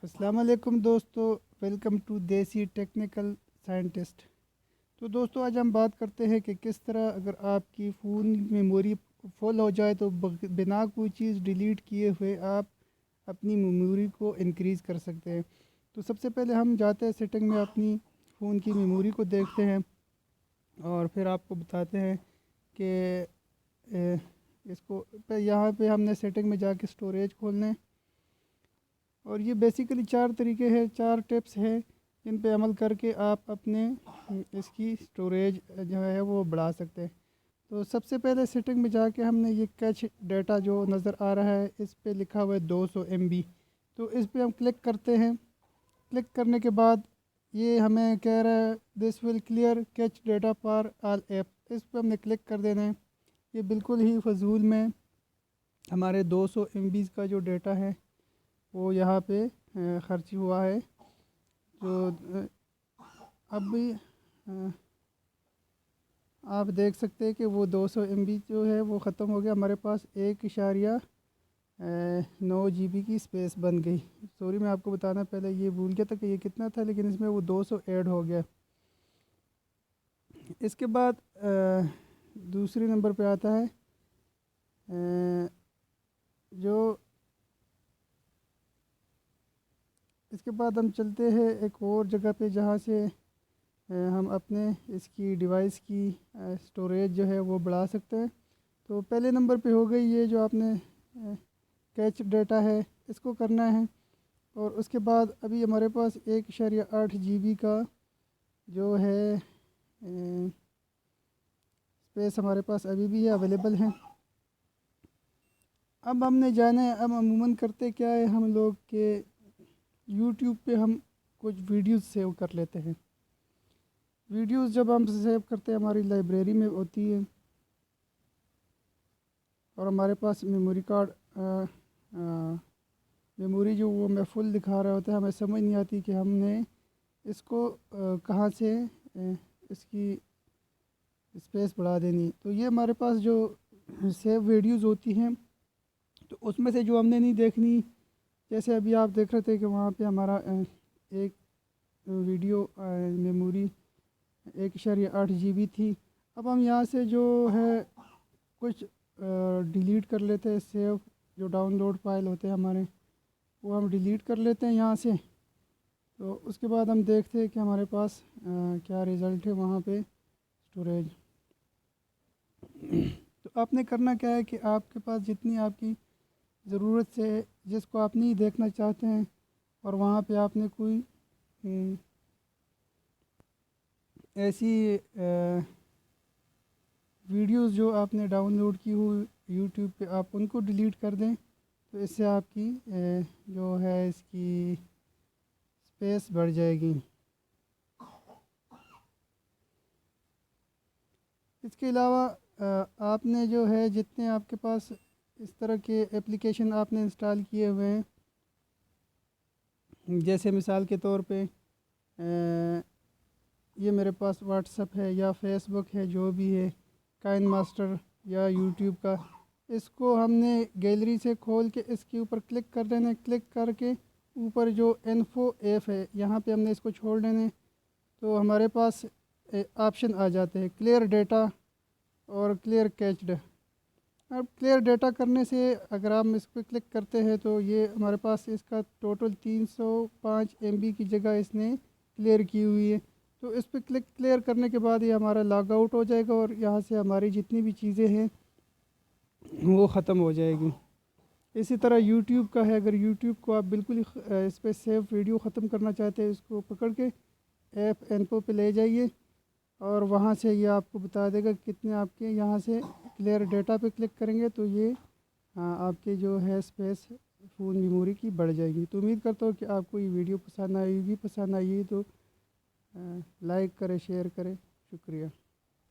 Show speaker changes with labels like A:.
A: السلام علیکم دوستو، ویلکم ٹو دیسی ٹیکنیکل سائنٹسٹ۔ تو دوستو آج ہم بات کرتے ہیں کہ کس طرح اگر آپ کی فون میموری فل ہو جائے تو بنا کوئی چیز ڈیلیٹ کیے ہوئے آپ اپنی میموری کو انکریز کر سکتے ہیں۔ تو سب سے پہلے ہم جاتے ہیں سیٹنگ میں، اپنی فون کی میموری کو دیکھتے ہیں اور پھر آپ کو بتاتے ہیں کہ اس کو یہاں پہ ہم نے سیٹنگ میں جا کے اسٹوریج کھولنا ہے، اور یہ بیسیکلی 4 طریقے ہیں، 4 ٹپس ہیں جن پہ عمل کر کے آپ اپنے اس کی اسٹوریج جو ہے وہ بڑھا سکتے ہیں۔ تو سب سے پہلے سیٹنگ میں جا کے ہم نے یہ کیچ ڈیٹا جو نظر آ رہا ہے اس پہ لکھا ہوا ہے 200 MB، تو اس پہ ہم کلک کرتے ہیں۔ کلک کرنے کے بعد یہ ہمیں کہہ رہا ہے this will clear cache data for all app, اس پہ ہم نے کلک کر دینا ہے۔ یہ بالکل ہی فضول میں ہمارے 200 MB کا جو ڈیٹا ہے وہ یہاں پہ خرچ ہوا ہے۔ جو اب بھی آپ دیکھ سکتے ہیں کہ وہ 200 MB جو ہے وہ ختم ہو گیا، ہمارے پاس 1.9 GB کی اسپیس بن گئی۔ سوری، میں آپ کو بتانا پہلے یہ بھول گیا تھا کہ یہ کتنا تھا، لیکن اس میں وہ 200 ایڈ ہو گیا۔ اس کے بعد دوسرے نمبر پہ آتا ہے اس کے بعد ہم چلتے ہیں ایک اور جگہ پہ جہاں سے ہم اپنے اس کی ڈیوائس کی اسٹوریج جو ہے وہ بڑھا سکتے ہیں۔ تو پہلے نمبر پہ ہو گئی یہ جو آپ نے کیچ ڈیٹا ہے اس کو کرنا ہے، اور اس کے بعد ابھی ہمارے پاس 1.8 GB کا جو ہے اسپیس ہمارے پاس ابھی بھی اویلیبل ہے۔ اب ہم نے جانا ہے، اب عموماً کرتے کیا ہے ہم لوگ کہ یوٹیوب پہ ہم کچھ ویڈیوز سیو کر لیتے ہیں۔ ویڈیوز جب ہم سیو کرتے ہیں ہماری لائبریری میں ہوتی ہے، اور ہمارے پاس میموری کارڈ میموری جو وہ ہمیں فل دکھا رہا ہوتا ہے، ہمیں سمجھ نہیں آتی کہ ہم نے اس کو کہاں سے اس کی اسپیس بڑھا دینی۔ تو یہ ہمارے پاس جو سیو ویڈیوز ہوتی ہیں تو اس میں سے جو ہم نے نہیں دیکھنی، جیسے ابھی آپ دیکھ رہے تھے کہ وہاں پہ ہمارا ایک ویڈیو میموری 1.8 GB تھی۔ اب ہم یہاں سے جو ہے کچھ ڈیلیٹ کر لیتے ہیں، سیو جو ڈاؤن لوڈ فائل ہوتے ہیں ہمارے وہ ہم ڈیلیٹ کر لیتے ہیں یہاں سے۔ تو اس کے بعد ہم دیکھتے ہیں کہ ہمارے پاس کیا رزلٹ ہے وہاں پہ اسٹوریج۔ تو آپ نے کرنا کیا ہے کہ آپ کے پاس جتنی آپ کی ضرورت سے جس کو آپ نہیں دیکھنا چاہتے ہیں، اور وہاں پہ آپ نے کوئی ایسی ویڈیوز جو آپ نے ڈاؤن لوڈ کی ہو یوٹیوب پہ، آپ ان کو ڈیلیٹ کر دیں، تو اس سے آپ کی جو ہے اس کی اسپیس بڑھ جائے گی۔ اس کے علاوہ آپ نے جو ہے جتنے آپ کے پاس اس طرح کے اپلیکیشن آپ نے انسٹال کیے ہوئے ہیں، جیسے مثال کے طور پہ یہ میرے پاس واٹس ایپ ہے یا فیس بک ہے، جو بھی ہے کائن ماسٹر یا یوٹیوب کا، اس کو ہم نے گیلری سے کھول کے اس کے اوپر کلک کر دینا ہے۔ کلک کر کے اوپر جو انفو ایف ہے یہاں پہ ہم نے اس کو چھوڑ دینا ہے، تو ہمارے پاس آپشن آ جاتے ہیں کلیئر ڈیٹا اور کلیئر کیچڈ۔ اب کلیئر ڈیٹا کرنے سے اگر آپ اس پہ کلک کرتے ہیں تو یہ ہمارے پاس اس کا ٹوٹل 305 MB کی جگہ اس نے کلیئر کی ہوئی ہے۔ تو اس پہ کلیئر کرنے کے بعد یہ ہمارا لاگ آؤٹ ہو جائے گا، اور یہاں سے ہماری جتنی بھی چیزیں ہیں وہ ختم ہو جائے گی۔ اسی طرح یوٹیوب کا ہے، اگر یوٹیوب کو آپ بالکل ہی اس پہ سیو ویڈیو ختم کرنا چاہتے ہیں، اس کو پکڑ کے ایپ انفو پہ لے جائیے، اور وہاں سے یہ آپ کو بتا دے گا کتنے آپ کے یہاں سے کلیئر ڈیٹا پہ کلک کریں گے تو یہ آپ کے جو ہے اسپیس فون میموری کی بڑھ جائے گی۔ تو امید کرتا ہوں کہ آپ کو یہ ویڈیو پسند آئی ہوگی۔ پسند آئی ہے تو لائک کریں، شیئر کریں، شکریہ۔